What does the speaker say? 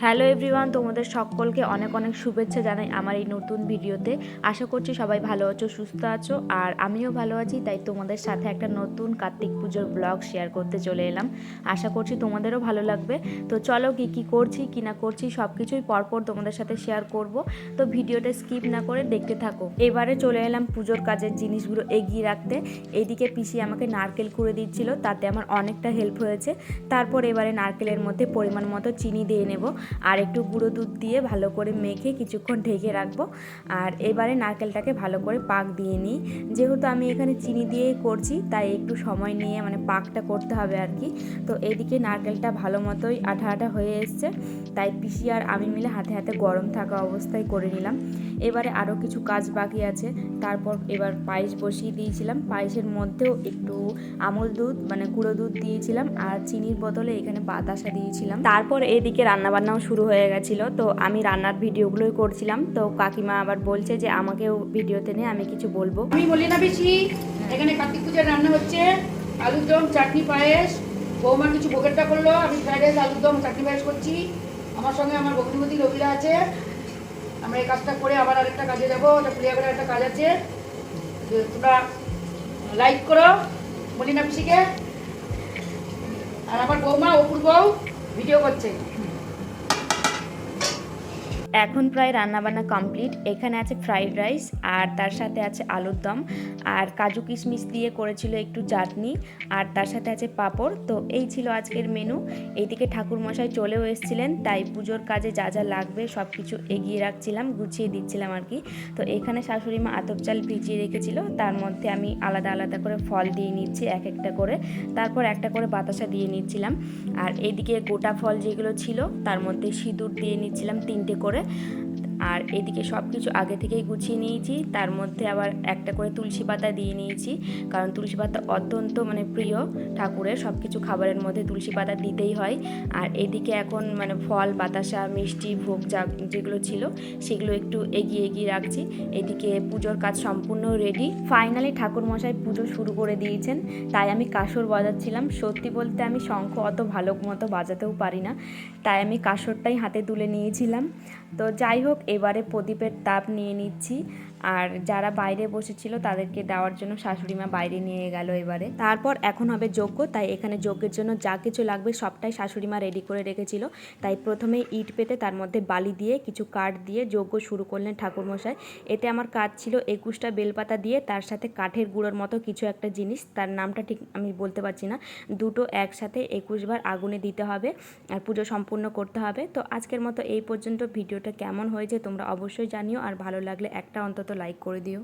Hello everyone, তোমাদের সকলকে অনেক অনেক শুভেচ্ছা জানাই আমার এই নতুন ভিডিওতে। আশা করছি সবাই ভালো আছো, সুস্থ আছো, আর আমিও ভালো আছি। তাই তোমাদের সাথে একটা নতুন কার্তিক পুজোর ব্লগ শেয়ার করতে চলে এলাম। আশা করছি তোমাদেরও ভালো লাগবে। তো চলো কি করছি কি না করছি সব কিছুই পরপর তোমাদের সাথে শেয়ার করব। তো ভিডিওটা স্কিপ না করে দেখতে থাকো। এবারে চলে এলাম পুজোর কাজের জিনিসগুলো এগিয়ে রাখতে। এইদিকে পিসি আমাকে নারকেল কুড়ে দিচ্ছিল, তাতে আমার অনেকটা হেল্প হয়েছে। তারপর এবারে নারকেলের মধ্যে পরিমাণ মতো চিনি দিয়ে নেব, আর একটু গুঁড়ো দুধ দিয়ে ভালো করে মেখে কিছুক্ষণ ঢেকে রাখবো। আর এবারে নারকেলটাকে ভালো করে পাক দিয়ে নিই। যেহেতু আমি এখানে চিনি দিয়েই করছি, তাই একটু সময় নিয়ে পাকটা করতে হবে আর কি। তো এদিকে নারকেলটা ভালো মতোই আঠা আঠা হয়ে এসছে, তাই পিসি আর আমি মিলে হাতে হাতে গরম থাকা অবস্থায় করে নিলাম। এবারে আরও কিছু কাজ বাকি আছে। তারপর এবার পায়েস বসিয়ে দিয়েছিলাম। পায়েসের মধ্যেও একটু আমল দুধ গুঁড়ো দুধ দিয়েছিলাম, আর চিনির বদলে এখানে বাতাসা দিয়েছিলাম। তারপর এদিকে রান্নাবান্নাও শুরু হয়ে গেছিলো। তো আমি রান্নার ভিডিওগুলোই করছিলাম। তো কাকিমা আবার বলছে যে আমাকেও ভিডিওতে নিয়ে আমি কিছু বলবো। আমি বলি না বেশি। এখানে কার্তিক পূজার রান্না হচ্ছে আলুর দম, চাটনি, পায়েস। বৌমা কিছু ভোগেরটা করলো, আমি ফ্রাইড রাইস, আলুর দম, চাটনি, পায়েস করছি। আমার সঙ্গে আমার ভগ্নিপতি রবিরা আছে। আমরা এই কাজটা করে আবার আরেকটা কাজে যাবো। ওটা প্রিয়াগড়ের একটা কাজ আছে। তোমরা লাইক করো বলি না পিসিকে। আর আমার বৌমা অপূর্ব ভিডিও করছে। এখন প্রায় রান্নাবান্না কমপ্লিট। এখানে আছে ফ্রাইড রাইস, আর তার সাথে আছে আলুর দম, আর কাজু কিশমিশ দিয়ে করেছিল একটু চাটনি, আর তার সাথে আছে পাঁপড়। তো এই ছিল আজকের মেনু। এইদিকে ঠাকুরমশাই চলেও এসেছিলেন, তাই পুজোর কাজে যা যা লাগবে সব কিছু এগিয়ে রাখছিলাম, গুছিয়ে দিচ্ছিলাম আর কি। তো এখানে শাশুড়ি মা আতপ চাল ভিজিয়ে রেখেছিল, তার মধ্যে আমি আলাদা আলাদা করে ফল দিয়ে নিচ্ছি এক একটা করে। তারপর একটা করে বাতাসা দিয়ে নিচ্ছিলাম। আর এদিকে গোটা ফল যেগুলো ছিল তার মধ্যে সিঁদুর দিয়ে নিচ্ছিলাম 3টে করে। আর এদিকে সব কিছু আগে থেকেই গুছিয়ে নিয়েছি। তার মধ্যে আবার একটা করে তুলসী পাতা দিয়ে নিয়েছি, কারণ তুলসী পাতা অত্যন্ত প্রিয় ঠাকুরের। সব কিছু খাবারের মধ্যে তুলসী পাতা দিতেই হয়। আর এদিকে এখন ফল, বাতাসা, মিষ্টি, ভোগ যেগুলো ছিল সেগুলো একটু এগিয়ে রাখছি। এদিকে পুজোর কাজ সম্পূর্ণ রেডি। ফাইনালি ঠাকুরমশাই পুজো শুরু করে দিয়েছেন, তাই আমি কাসর বাজাচ্ছিলাম। সত্যি বলতে আমি শঙ্খ অত ভালো মতো বাজাতেও পারি না, তাই আমি কাসরটাই হাতে তুলে নিয়েছিলাম। তো যাই হোক, এবারে প্রদীপের তাপ নিয়ে নিচ্ছি। আর যারা বাইরে বসেছিল তাদেরকে দেওয়ার জন্য শাশুড়িমা বাইরে নিয়ে গেল এবারে। তারপর এখন হবে যজ্ঞ, তাই এখানে যজ্ঞের জন্য যা কিছু লাগবে সবটাই শাশুড়িমা রেডি করে রেখেছিল। তাই প্রথমে ইট পেতে তার মধ্যে বালি দিয়ে কিছু কাঠ দিয়ে যজ্ঞ শুরু করলেন ঠাকুরমশাই। এতে আমার কাজ ছিল 21টা বেলপাতা দিয়ে তার সাথে কাঠের গুঁড়োর মতো কিছু একটা জিনিস, তার নামটা ঠিক আমি বলতে পারছি না। দুটো একসাথে 21 বার আগুনে দিতে হবে আর পুজো সম্পূর্ণ করতে হবে। তো আজকের মতো এই পর্যন্ত। ভিডিওটা কেমন হয়েছে তোমরা অবশ্যই জানিও, আর ভালো লাগলে একটা অন্তত লাইক করে দিও।